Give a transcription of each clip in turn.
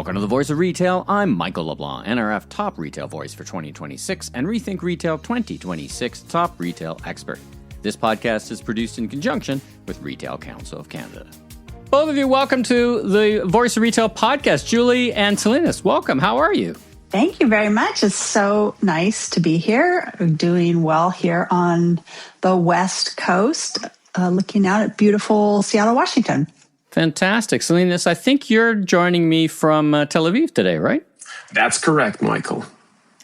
Welcome to the Voice of Retail. I'm Michael LeBlanc, NRF Top Retail Voice for 2026 and Rethink Retail 2026 Top Retail Expert. This podcast is produced in conjunction with Retail Council of Canada. Both of you, welcome to the Voice of Retail podcast. Julie and Salinas, welcome. How are you? Thank you very much. It's so nice to be here. We're doing well here on the West Coast, looking out at beautiful Seattle, Washington. Fantastic. Salinas, I think you're joining me from Tel Aviv today, right? That's correct, Michael.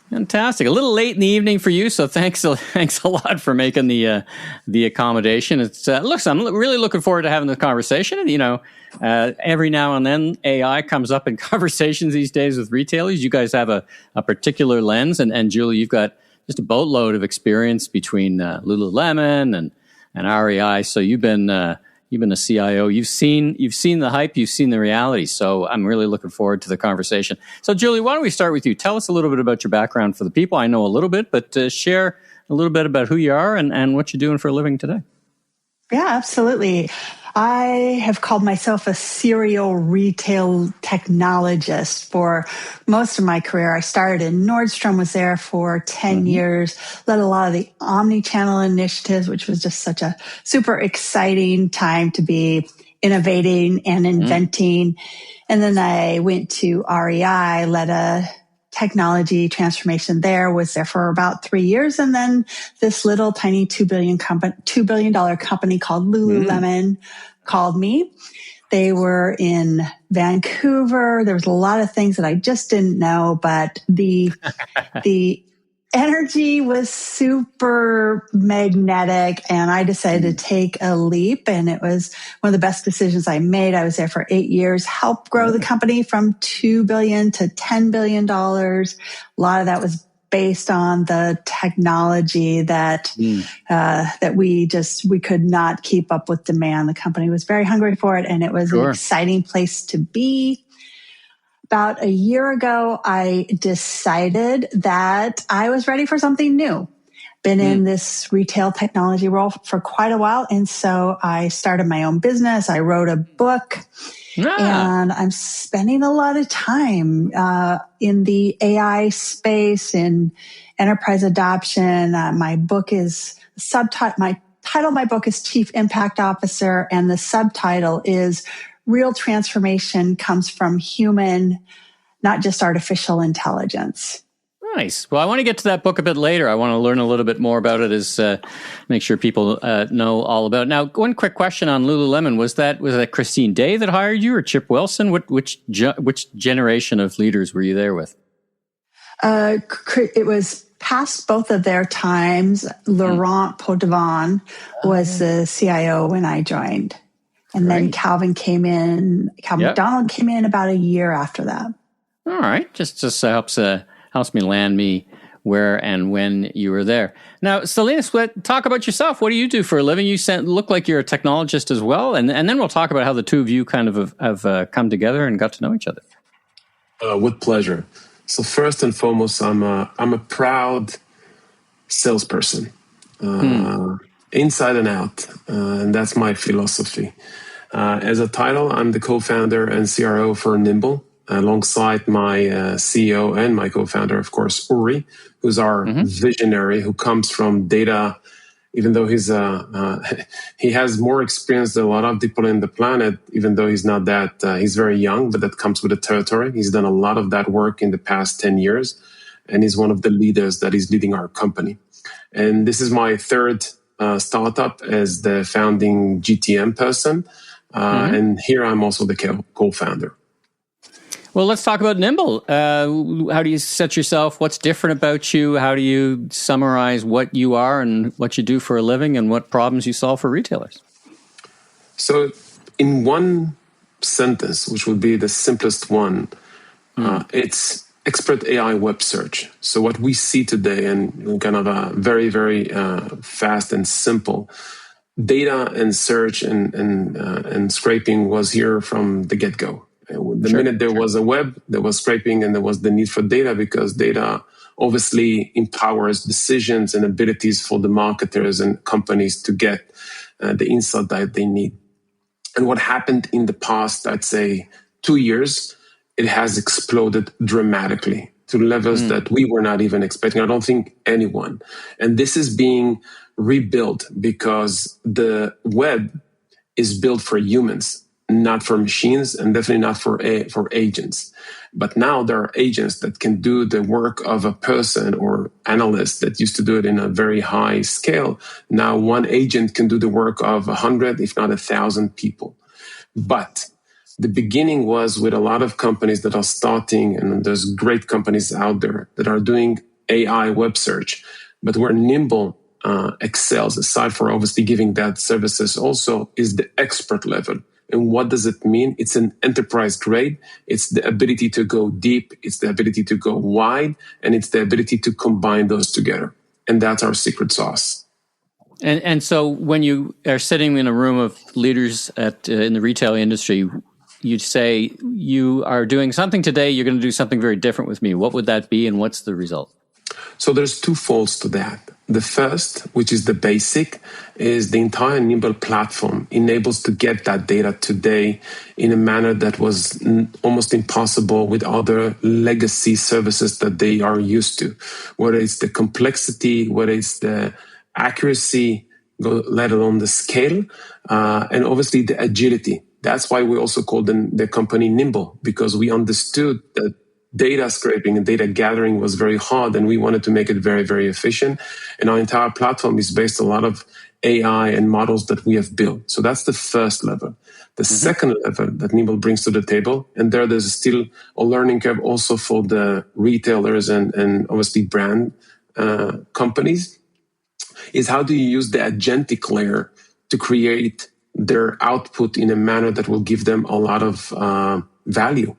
Fantastic. A little late in the evening for you, so thanks a lot for making the accommodation. It's I'm really looking forward to having the conversation. And every now and then AI comes up in conversations these days with retailers. You guys have a particular lens, and Julie, you've got just a boatload of experience between Lululemon and REI. So you've been a CIO. You've seen the hype. You've seen the reality. So I'm really looking forward to the conversation. So Julie, why don't we start with you? Tell us a little bit about your background for the people. I know a little bit, but share a little bit about who you are and what you're doing for a living today. Yeah, absolutely. I have called myself a serial retail technologist for most of my career. I started in Nordstrom, was there for 10 years, led a lot of the omnichannel initiatives, which was just such a super exciting time to be innovating and inventing. And then I went to REI, led a technology transformation there, was there for about 3 years. And then this little tiny $2 billion company called Lululemon called me. They were in Vancouver. There was a lot of things that I just didn't know, but the energy was super magnetic, and I decided to take a leap, and it was one of the best decisions I made. I was there for 8 years, helped grow the company from $2 billion to $10 billion. A lot of that was based on the technology that we could not keep up with demand. The company was very hungry for it, and it was an exciting place to be. About a year ago, I decided that I was ready for something new. Been in this retail technology role for quite a while. And so I started my own business. I wrote a book and I'm spending a lot of time in the AI space, in enterprise adoption. My book is my title of my book is Chief Impact Officer, and the subtitle is Real Transformation Comes from Human, Not Just Artificial Intelligence. Nice. Well, I want to get to that book a bit later. I want to learn a little bit more about it, as make sure people know all about it. Now, one quick question on Lululemon. Was that Christine Day that hired you, or Chip Wilson? Which generation of leaders were you there with? It was past both of their times. Laurent Potvin was the CIO when I joined. And then Calvin McDonald came in about a year after that. All right. Just helps me land where and when you were there. Now, Salinas, talk about yourself. What do you do for a living? You look like you're a technologist as well. And then we'll talk about how the two of you kind of have come together and got to know each other. With pleasure. So first and foremost, I'm a proud salesperson, inside and out. And that's my philosophy. As a title, I'm the co-founder and CRO for Nimble, alongside my CEO and my co-founder, of course, Uri, who's our visionary, who comes from data. Even though he has more experience than a lot of people in the planet, even though he's not that, he's very young, but that comes with the territory. He's done a lot of that work in the past 10 years, and he's one of the leaders that is leading our company. And this is my third startup as the founding GTM person. And here I'm also the co-founder. Well, let's talk about Nimble. How do you set yourself? What's different about you? How do you summarize what you are and what you do for a living and what problems you solve for retailers? So in one sentence, which would be the simplest one, it's expert AI web search. So what we see today, and kind of very, very fast and simple, data and search and scraping was here from the get-go. The minute there was a web, there was scraping, and there was the need for data, because data obviously empowers decisions and abilities for the marketers and companies to get the insight that they need. And what happened in the past, I'd say 2 years, it has exploded dramatically to levels that we were not even expecting. I don't think anyone. And this is being rebuilt because the web is built for humans, not for machines, and definitely not for agents. But now there are agents that can do the work of a person or analyst that used to do it in a very high scale. Now one agent can do the work of 100, if not 1,000 people. But the beginning was with a lot of companies that are starting, and there's great companies out there that are doing AI web search. But where Nimble excels, aside for obviously giving that services also, is the expert level. And what does it mean? It's an enterprise grade. It's the ability to go deep. It's the ability to go wide. And it's the ability to combine those together. And that's our secret sauce. And so when you are sitting in a room of leaders in the retail industry, you'd say, you are doing something today, you're going to do something very different with me. What would that be, and what's the result? So there's two folds to that. The first, which is the basic, is the entire Nimble platform enables to get that data today in a manner that was almost impossible with other legacy services that they are used to, whether it's the complexity, whether it's the accuracy, let alone the scale, and obviously the agility. That's why we also called the company Nimble, because we understood that data scraping and data gathering was very hard, and we wanted to make it very, very efficient. And our entire platform is based on a lot of AI and models that we have built. So that's the first level. The second level that Nimble brings to the table, and there's still a learning curve also for the retailers and obviously brand companies, is how do you use the agentic layer to create their output in a manner that will give them a lot of value.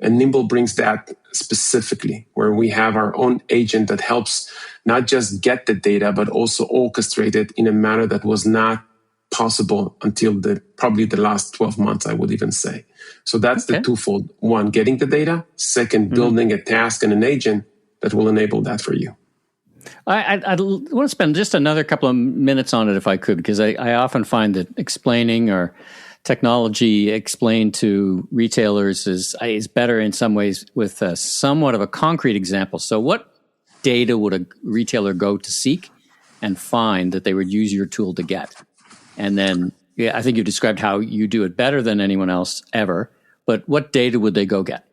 And Nimble brings that specifically, where we have our own agent that helps not just get the data, but also orchestrate it in a manner that was not possible until probably the last 12 months, I would even say. So that's the twofold. One, getting the data. Second, building a task and an agent that will enable that for you. I'd want to spend just another couple of minutes on it if I could, because I often find that explaining or technology explained to retailers is better in some ways with somewhat of a concrete example. So what data would a retailer go to seek and find that they would use your tool to get? And then, I think you described how you do it better than anyone else ever, but what data would they go get?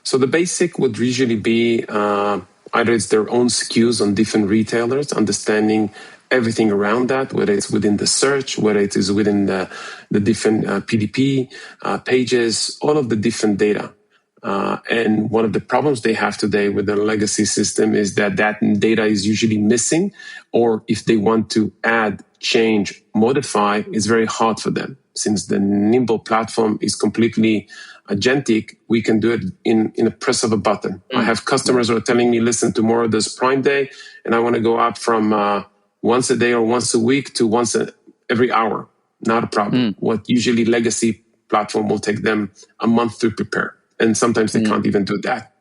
So the basic would usually be either it's their own SKUs on different retailers, understanding everything around that, whether it's within the search, whether it is within the different PDP pages, all of the different data. And one of the problems they have today with the legacy system is that data is usually missing, or if they want to add, change, modify, it's very hard for them. Since the Nimble platform is completely agentic, we can do it in a press of a button. I have customers who are telling me, listen, tomorrow there's Prime Day, and I want to go up from once a day or once a week to once every hour. Not a problem. What usually legacy platform will take them a month to prepare. And sometimes they can't even do that.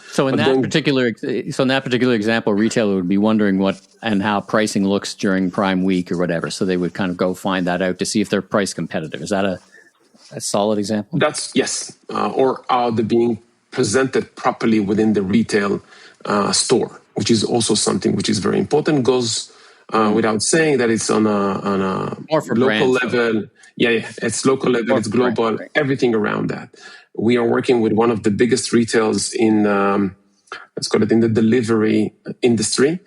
So in that particular example, retailer would be wondering what and how pricing looks during Prime Week or whatever. So they would kind of go find that out to see if they're price competitive. Is that a solid example? Yes. Or are they being presented properly within the retail store, which is also something which is very important. Goes without saying that it's on a local level. Yeah, it's local level, it's global, everything around that. We are working with one of the biggest retailers in, let's call it in the delivery industry.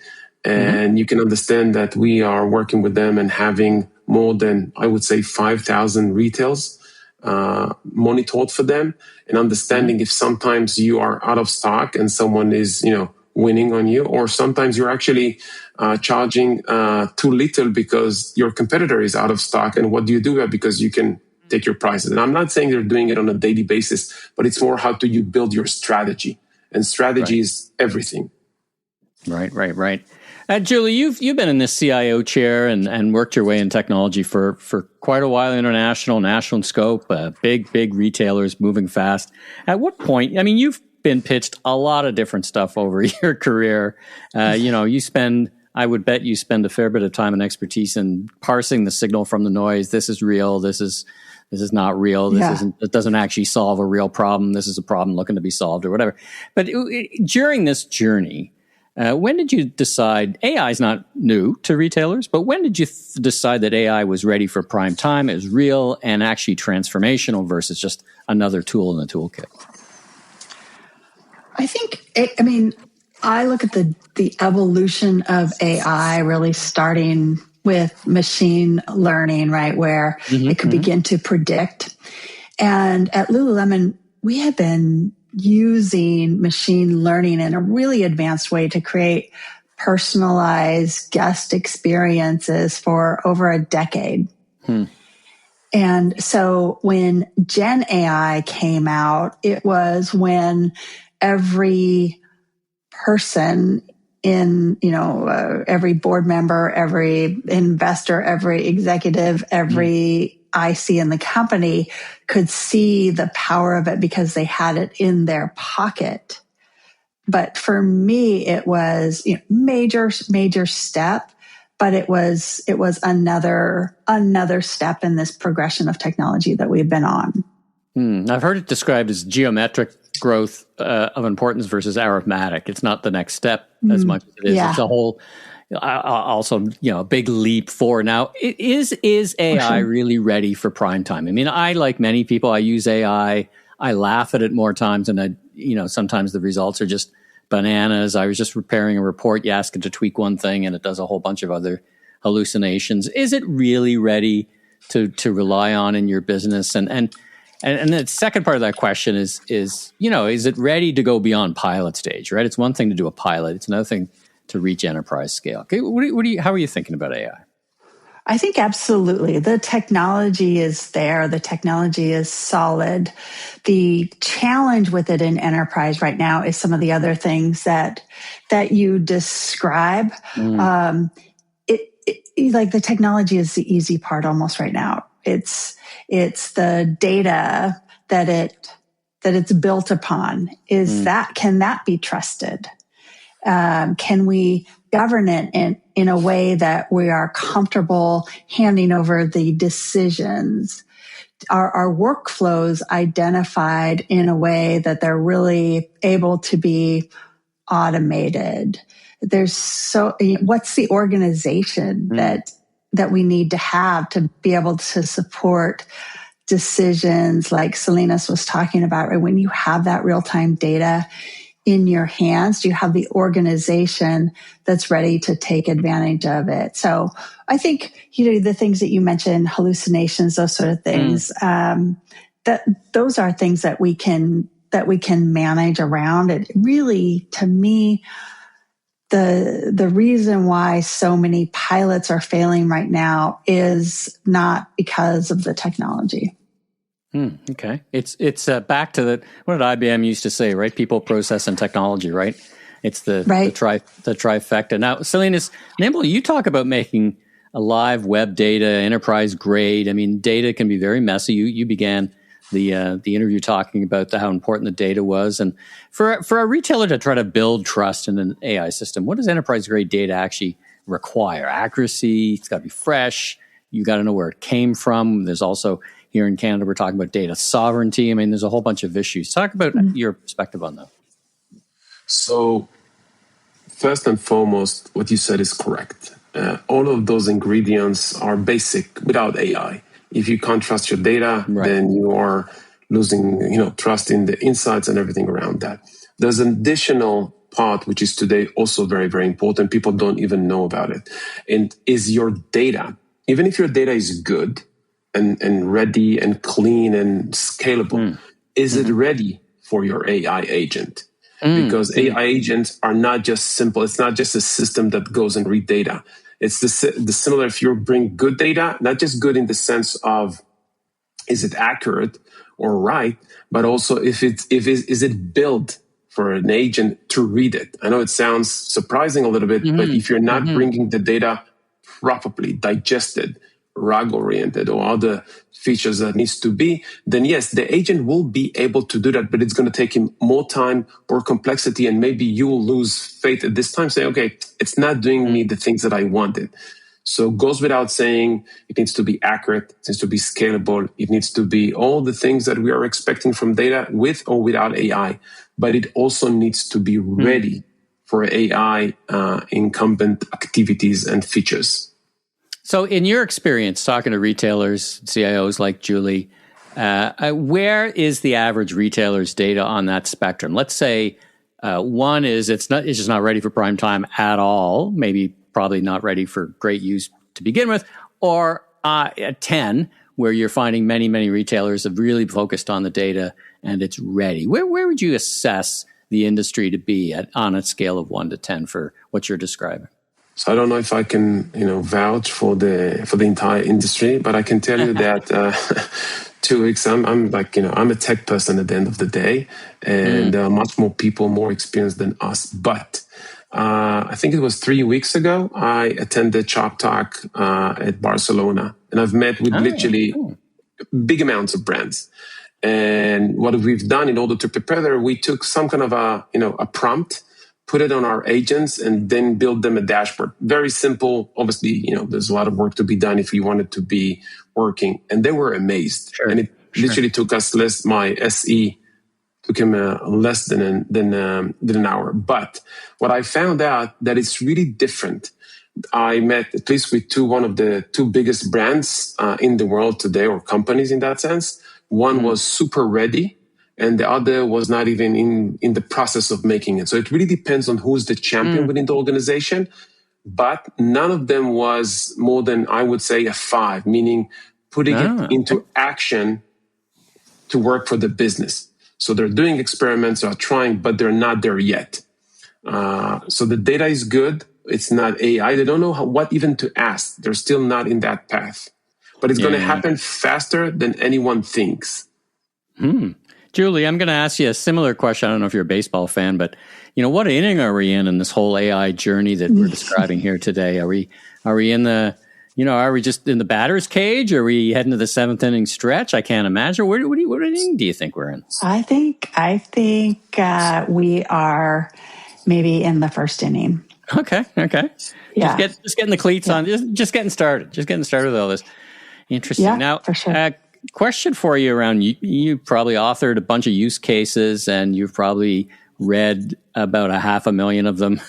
And you can understand that we are working with them and having more than, I would say, 5,000 retails monitored for them, and understanding if sometimes you are out of stock and someone is, winning on you, or sometimes you're actually charging too little because your competitor is out of stock. And what do you do? Because you can take your prices. And I'm not saying they're doing it on a daily basis, but it's more how do you build your strategy? And strategy is everything. Right. Julie, you've been in this CIO chair and worked your way in technology for quite a while, national in scope, big retailers moving fast. At what point, you've been pitched a lot of different stuff over your career. I would bet you spend a fair bit of time and expertise in parsing the signal from the noise. This is real. This is This is not real. It doesn't actually solve a real problem. This is a problem looking to be solved or whatever. But during this journey, when did you decide, AI is not new to retailers, but when did you decide that AI was ready for prime time, it was real and actually transformational versus just another tool in the toolkit? I think, I look at the evolution of AI really starting with machine learning, right, where it could begin to predict. And at Lululemon, we have been using machine learning in a really advanced way to create personalized guest experiences for over a decade. And so when Gen AI came out, it was when every person in, every board member, every investor, every executive, every IC in the company could see the power of it because they had it in their pocket. But for me, it was major step, but it was another step in this progression of technology that we've been on. I've heard it described as geometric growth of importance versus arithmetic. It's not the next step as much as it is. It's a whole, also, a big leap forward. Now, is AI really ready for prime time? I mean, I, like many people, I use AI. I laugh at it more times than sometimes the results are just bananas. I was just preparing a report. You ask it to tweak one thing and it does a whole bunch of other hallucinations. Is it really ready to rely on in your business? And the second part of that question is it ready to go beyond pilot stage, right? It's one thing to do a pilot. It's another thing to reach enterprise scale. Okay, how are you thinking about AI? I think absolutely. The technology is there. The technology is solid. The challenge with it in enterprise right now is some of the other things that you describe. Like the technology is the easy part almost right now. It's the data that it's built upon. Can that be trusted? Can we govern it in a way that we are comfortable handing over the decisions? Are workflows identified in a way that they're really able to be automated? What's the organization that we need to have to be able to support decisions like Salinas was talking about, right? When you have that real-time data in your hands, do you have the organization that's ready to take advantage of it? So I think, the things that you mentioned, hallucinations, those sort of things, that those are things that we can manage around. It really, to me, the reason why so many pilots are failing right now is not because of the technology. Okay. It's back to what did IBM used to say, right? People, process, and technology, right? It's the trifecta. Now, Salinas, Nimble, you talk about making a live web data enterprise grade. I mean, data can be very messy. You began the interview talking about how important the data was. And for a retailer to try to build trust in an AI system, what does enterprise grade data actually require? Accuracy, it's got to be fresh. You got to know where it came from. There's also, here in Canada, we're talking about data sovereignty. I mean, there's a whole bunch of issues. Talk about your perspective on that. So, first and foremost, what you said is correct. All of those ingredients are basic without AI. If you can't trust your data, then you are losing, trust in the insights and everything around that. There's an additional part, which is today also very, very important. People don't even know about it. And is your data, even if your data is good and ready and clean and scalable, is it ready for your AI agent? Because AI agents are not just simple. It's not just a system that goes and read data. It's the similar if you bring good data, not just good in the sense of is it accurate or right, but also is it built for an agent to read it. I know it sounds surprising a little bit, but if you're not bringing the data properly digested, RAG-oriented, or other features that needs to be, then yes, the agent will be able to do that, but it's going to take him more time, more complexity, and maybe you will lose faith at this time, say, okay, it's not doing me the things that I wanted. So it goes without saying, it needs to be accurate, it needs to be scalable, it needs to be all the things that we are expecting from data with or without AI. But it also needs to be ready for AI incumbent activities and features. So in your experience, talking to retailers, CIOs like Julie, where is the average retailer's data on that spectrum? Let's say one is it's just not ready for prime time at all, maybe probably not ready for great use to begin with, or at 10, where you're finding many, many retailers have really focused on the data and it's ready. Where would you assess the industry to be on a scale of 1 to 10 for what you're describing? So I don't know if I can, vouch for the entire industry, but I can tell you that 2 weeks. I'm a tech person at the end of the day, and much more people, more experienced than us. But I think it was 3 weeks ago, I attended Shop Talk at Barcelona, and I've met with literally big amounts of brands. And what we've done in order to prepare there, we took some kind of a prompt, put it on our agents, and then build them a dashboard. Very simple. Obviously, there's a lot of work to be done if you want it to be working. And they were amazed. Sure. And it literally took us my SE took him less than an hour. But what I found out that it's really different. I met at least with one of the 2 biggest brands in the world today, or companies in that sense. One was super ready, and the other was not even in the process of making it. So it really depends on who's the champion within the organization. But none of them was more than, I would say, a 5, meaning putting it into action to work for the business. So they're doing experiments, are trying, but they're not there yet. So the data is good. It's not AI. They don't know what even to ask. They're still not in that path. But it's going to happen faster than anyone thinks. Julie, I'm going to ask you a similar question. I don't know if you're a baseball fan, but what inning are we in this whole AI journey that we're describing here today? Are we in the, are we just in the batter's cage? Are we heading to the 7th inning stretch? I can't imagine. What inning do you think we're in? I think we are maybe in the 1st inning. Okay. Yeah. Just getting the cleats on. Just getting started. Just getting started with all this. Interesting. Yeah, now, for sure. Question for you around, you probably authored a bunch of use cases, and you've probably read about 500,000 of them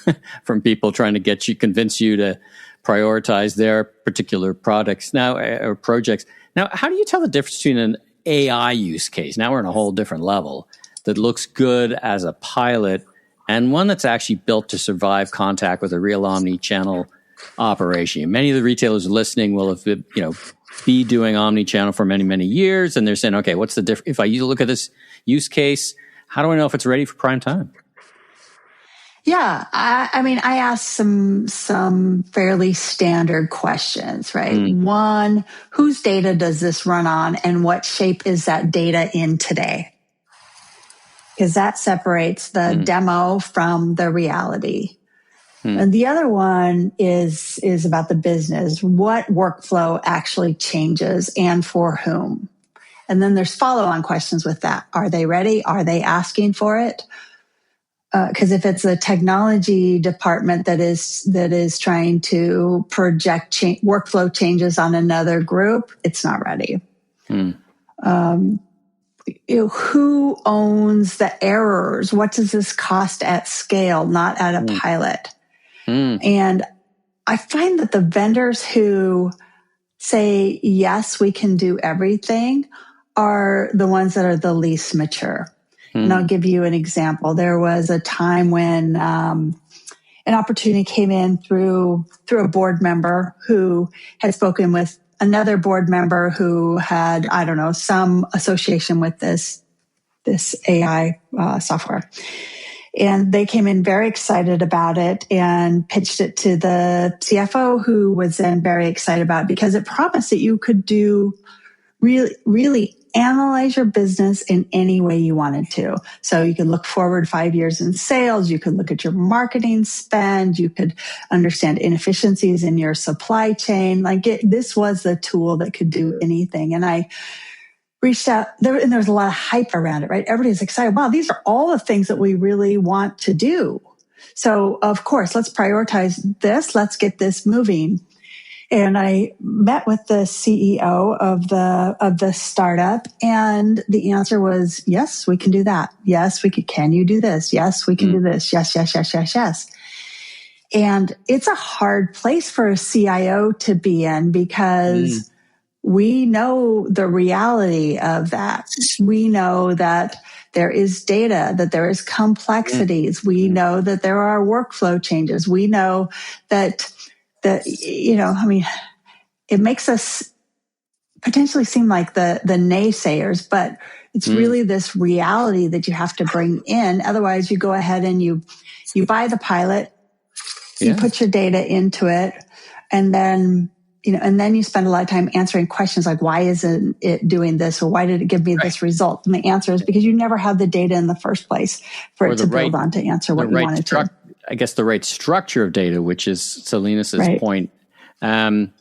from people trying to convince you to prioritize their particular products now, or projects. Now, how do you tell the difference between an AI use case? Now we're on a whole different level that looks good as a pilot and one that's actually built to survive contact with a real omni-channel operation. Many of the retailers listening will have, be doing omni-channel for many, many years, and they're saying, okay, what's the difference? If I look at this use case, how do I know if it's ready for prime time? Yeah, I asked some fairly standard questions, right? One, whose data does this run on, and what shape is that data in today? Because that separates the demo from the reality. And the other one is about the business. What workflow actually changes and for whom? And then there's follow-on questions with that. Are they ready? Are they asking for it? Because if it's a technology department that is trying to project workflow changes on another group, it's not ready. Who owns the errors? What does this cost at scale, not at a pilot? And I find that the vendors who say, yes, we can do everything, are the ones that are the least mature. And I'll give you an example. There was a time when an opportunity came in through a board member who had spoken with another board member who had, some association with this AI software. And they came in very excited about it and pitched it to the CFO, who was then very excited about it because it promised that you could do really analyze your business in any way you wanted to. So you could look forward 5 years in sales. You could look at your marketing spend. You could understand inefficiencies in your supply chain. This was the tool that could do anything. And I reached out there, and there was a lot of hype around it, right? Everybody's excited. Wow, these are all the things that we really want to do. So of course, let's prioritize this. Let's get this moving. And I met with the CEO of the startup, and the answer was, yes, we can do that. Yes, we could. Can you do this? Yes, we can do this. Yes, yes, yes, yes, yes. And it's a hard place for a CIO to be in because we know the reality of that. We know that there is data, that there is complexities. We know that there are workflow changes. We know that it makes us potentially seem like the naysayers, but it's really this reality that you have to bring in. Otherwise, you go ahead and you buy the pilot, you put your data into it, and then you spend a lot of time answering questions like, why isn't it doing this? Or why did it give me this result? And the answer is because you never had the data in the first place for it to build on to answer what you wanted to. I guess the right structure of data, which is Salinas's point. When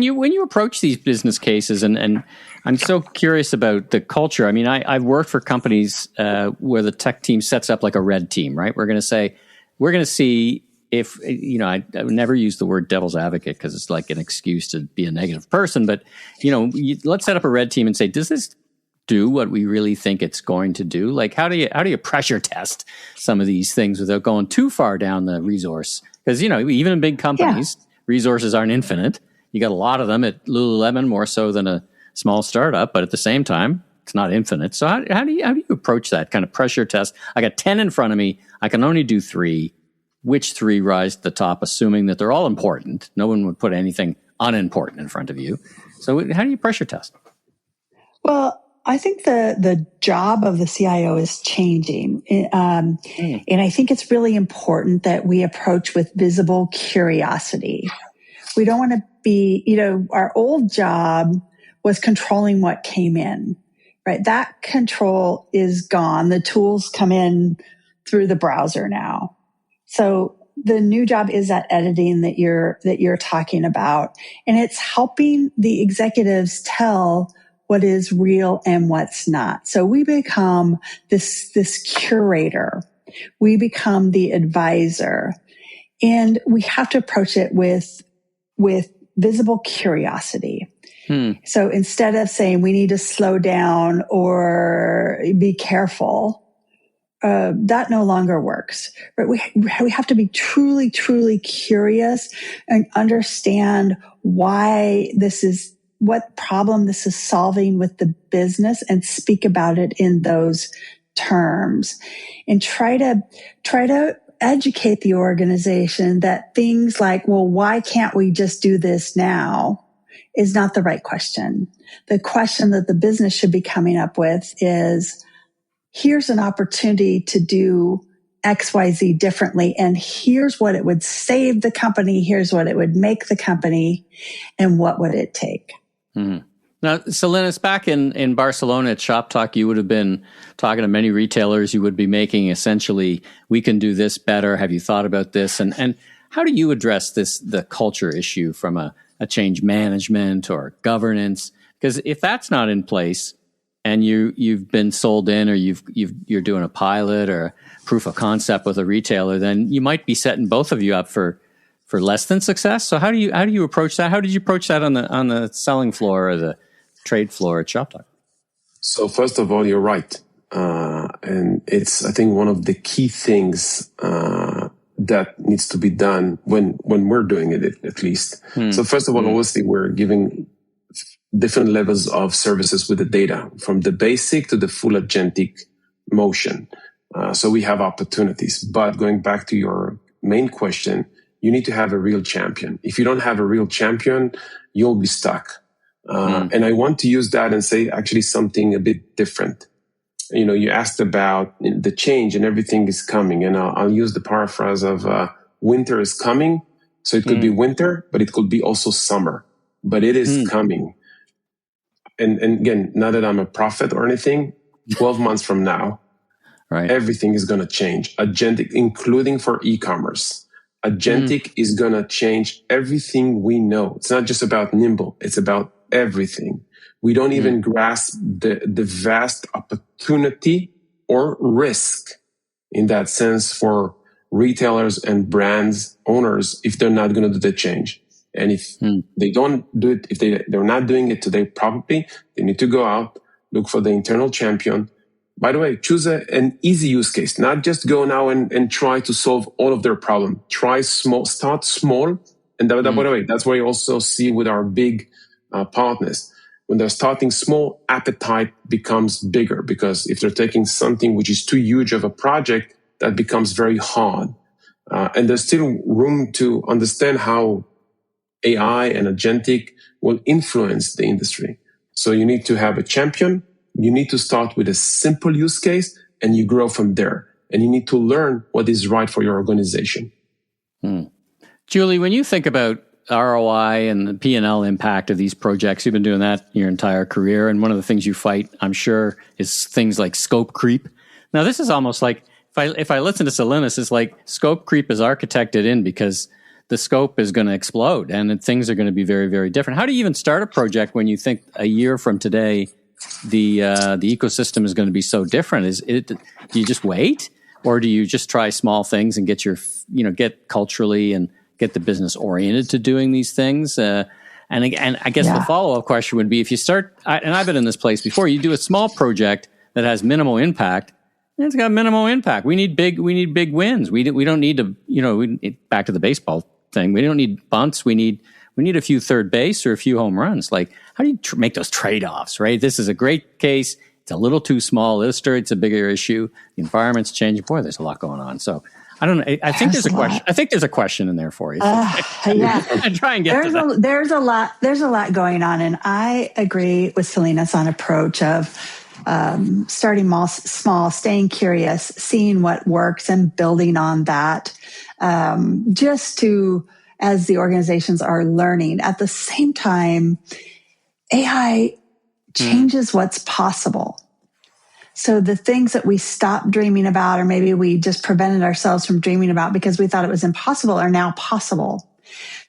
you approach these business cases, and I'm so curious about the culture. I mean, I've worked for companies where the tech team sets up like a red team, right? We're going to see if, I would never use the word devil's advocate because it's like an excuse to be a negative person. But, let's set up a red team and say, does this do what we really think it's going to do? Like, how do you pressure test some of these things without going too far down the resource? Because, even in big companies, resources aren't infinite. You got a lot of them at Lululemon, more so than a small startup, but at the same time, it's not infinite. So how do you approach that kind of pressure test? I got 10 in front of me. I can only do 3. Which 3 rise to the top, assuming that they're all important? No one would put anything unimportant in front of you. So how do you pressure test? Well, I think the job of the CIO is changing. And I think it's really important that we approach with visible curiosity. We don't want to be, our old job was controlling what came in, right? That control is gone. The tools come in through the browser now. So the new job is that editing that you're talking about. And it's helping the executives tell what is real and what's not. So we become this curator. We become the advisor. And we have to approach it with visible curiosity. So instead of saying we need to slow down or be careful, that no longer works. Right? We have to be truly, truly curious and understand what problem this is solving with the business, and speak about it in those terms, and try to educate the organization that things like, well, why can't we just do this now, is not the right question. The question that the business should be coming up with is, here's an opportunity to do XYZ differently, and here's what it would save the company, here's what it would make the company, and what would it take? Now, Salinas, back in Barcelona at Shop Talk, you would have been talking to many retailers. You would be making essentially, we can do this better. Have you thought about this? And how do you address the culture issue from a change management or governance? Because if that's not in place, and you've been sold in, or you're doing a pilot or proof of concept with a retailer, then you might be setting both of you up for less than success. So how do you approach that? How did you approach that on the selling floor or the trade floor at Shop Talk? So first of all, you're right, and it's, I think, one of the key things that needs to be done when we're doing it, at least. So first of all, obviously, we're giving different levels of services with the data, from the basic to the full agentic motion. So we have opportunities. But going back to your main question, you need to have a real champion. If you don't have a real champion, you'll be stuck. And I want to use that and say actually something a bit different. You asked about the change and everything is coming. And I'll use the paraphrase of winter is coming. So it could be winter, but it could be also summer. But it is coming. And again, not that I'm a prophet or anything, 12 months from now, everything is going to change. Agentic, including for e-commerce. Agentic is going to change everything we know. It's not just about Nimble. It's about everything. We don't even grasp the vast opportunity or risk in that sense for retailers and brands owners if they're not going to do the change. And if they don't do it, if they're not doing it today properly, they need to go out, look for the internal champion. By the way, choose an easy use case, not just go now and try to solve all of their problem. Try small, start small. And by the way, that's where you also see with our big partners. When they're starting small, appetite becomes bigger, because if they're taking something which is too huge of a project, that becomes very hard. And there's still room to understand how AI and agentic will influence the industry. So you need to have a champion. You need to start with a simple use case, and you grow from there. And you need to learn what is right for your organization. Julie, when you think about ROI and the P&L impact of these projects, you've been doing that your entire career. And one of the things you fight, I'm sure, is things like scope creep. Now, this is almost like, if I listen to Salinas, it's like scope creep is architected in because the scope is going to explode and things are going to be very, very different. How do you even start a project when you think a year from today, the ecosystem is going to be so different? Do you just wait, or do you just try small things and get get culturally and get the business oriented to doing these things? And I guess the follow-up question would be, if you start, and I've been in this place before, you do a small project that has minimal impact. It's got minimal impact. We need big wins. We don't need to, back to the baseball thing. We don't need bunts. We need a few third base or a few home runs. Like, how do you make those trade-offs, right? This is a great case. It's a little too small. It's a bigger issue. The environment's changing. Boy, there's a lot going on. So I don't know. I think there's a question. I think there's a question in there for you. Yeah. And try and get there's a lot going on. And I agree with Salinas on approach of starting small, staying curious, seeing what works and building on that, as the organizations are learning. At the same time, AI changes what's possible. So the things that we stopped dreaming about, or maybe we just prevented ourselves from dreaming about because we thought it was impossible, are now possible.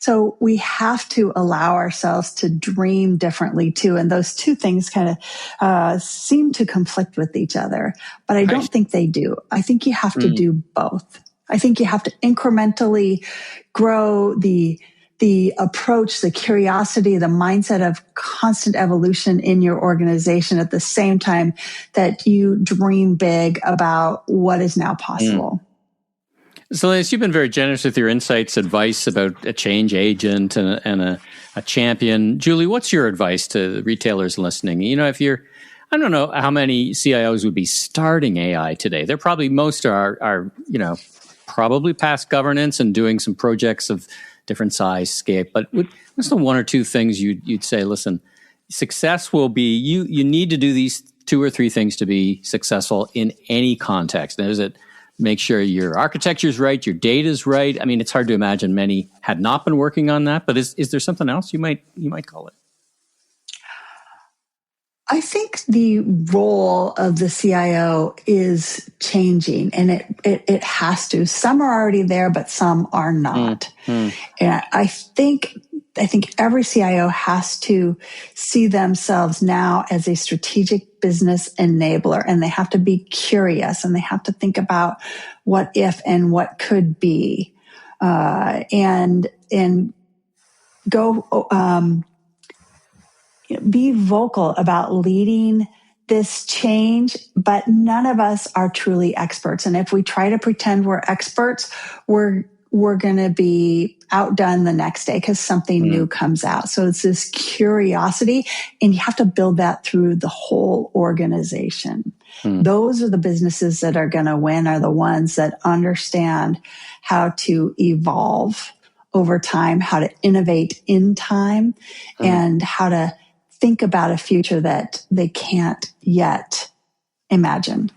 So we have to allow ourselves to dream differently too. And those two things kind of seem to conflict with each other, but I don't think they do. I think you have to do both. I think you have to incrementally grow the approach, the curiosity, the mindset of constant evolution in your organization at the same time that you dream big about what is now possible. Salinas, you've been very generous with your insights, advice about a change agent and a champion. Julie, what's your advice to retailers listening? I don't know how many CIOs would be starting AI today. They're probably, most are probably past governance and doing some projects of different size, scale. But what's the one or two things you'd say, listen, success will be, you need to do these 2 or 3 things to be successful in any context. There's it. Make sure your architecture is right, your data is right. I mean, it's hard to imagine many had not been working on that, but is there something else you might call it? I think the role of the CIO is changing, and it has to. Some are already there, but some are not. And I think every CIO has to see themselves now as a strategic business enabler, and they have to be curious, and they have to think about what if and what could be, and go. Be vocal about leading this change, but none of us are truly experts. And if we try to pretend we're experts, we're going to be outdone the next day because something new comes out. So it's this curiosity, and you have to build that through the whole organization. Those are the businesses that are going to win, are the ones that understand how to evolve over time, how to innovate in time, and how to think about a future that they can't yet imagine.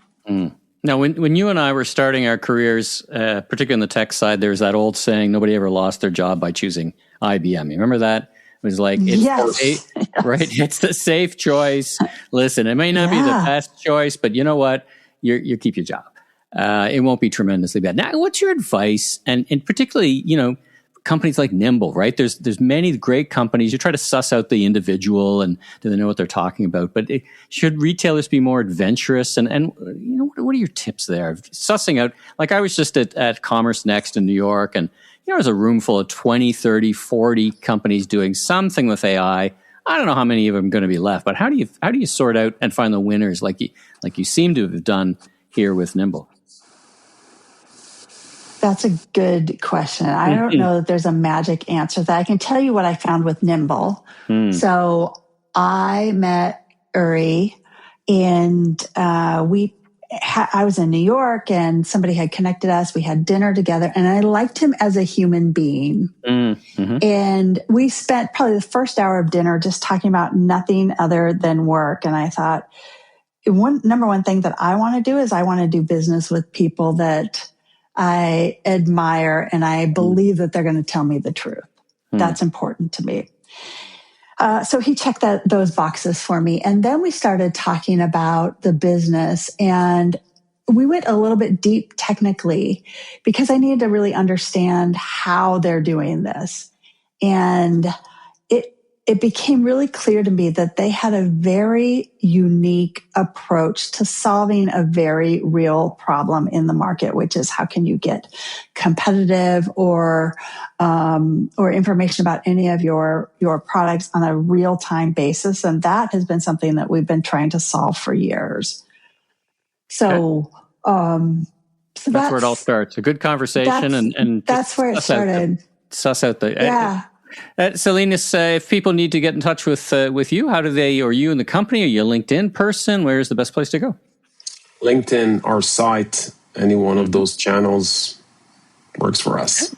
Now, when you and I were starting our careers, particularly on the tech side, there's that old saying, nobody ever lost their job by choosing IBM. You remember that? It was like, it's right? It's the safe choice. Listen, it may not be the best choice, but you know what? You keep your job. It won't be tremendously bad. Now, what's your advice? And particularly, companies like Nimble, right? There's many great companies. You try to suss out the individual and do they know what they're talking about? But should retailers be more adventurous? And are your tips there? Sussing out, like I was just at Commerce Next in New York, and there's a room full of 20, 30, 40 companies doing something with AI. I don't know how many of them are going to be left, but how do you sort out and find the winners like you seem to have done here with Nimble? That's a good question. I don't know that there's a magic answer to that. I can tell you what I found with Nimble. So I met Uri, and I was in New York, and somebody had connected us. We had dinner together, and I liked him as a human being. And we spent probably the first hour of dinner just talking about nothing other than work. And I thought, number one thing that I want to do is I want to do business with people that I admire, and I believe that they're going to tell me the truth. That's important to me. So he checked those boxes for me. And then we started talking about the business, and we went a little bit deep technically because I needed to really understand how they're doing this. And it became really clear to me that they had a very unique approach to solving a very real problem in the market, which is how can you get competitive or information about any of your products on a real-time basis. And that has been something that we've been trying to solve for years. So, that's where it all starts. A good conversation, and that's where it started. Suss out the yeah. Salinas, if people need to get in touch with you, how do they, or you and the company? Are you a LinkedIn person? Where's the best place to go? LinkedIn, our site, any one of those channels works for us.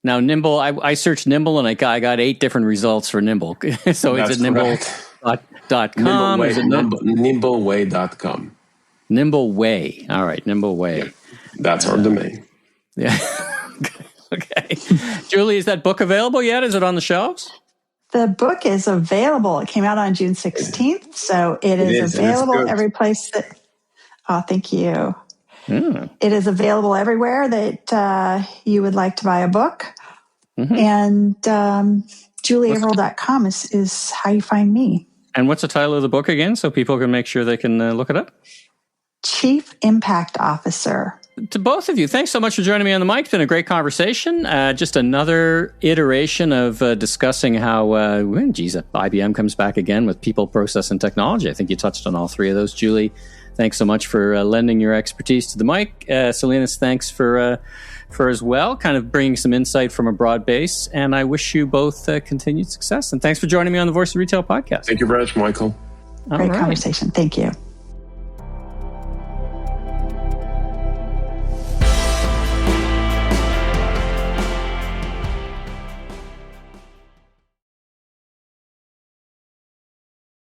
Now, Nimble, I searched Nimble, and I got 8 different results for Nimble. So is it nimble.com? Nimbleway.com. Nimbleway. All right, Nimbleway. Yeah, that's our domain. Yeah. Okay. Julie, is that book available yet? Is it on the shelves? The book is available. It came out on June 16th, so it is available every place that... Oh, thank you. It is available everywhere that you would like to buy a book. And julieaverill.com is how you find me. And what's the title of the book again, so people can make sure they can look it up? Chief Impact Officer. To both of you, thanks so much for joining me on the mic. It's been a great conversation. Just another iteration of discussing how, IBM comes back again with people, process, and technology. I think you touched on all 3 of those. Julie, thanks so much for lending your expertise to the mic. Salinas, thanks for as well, kind of bringing some insight from a broad base. And I wish you both continued success. And thanks for joining me on the Voice of Retail podcast. Thank you very much, Michael. Great conversation. Thank you.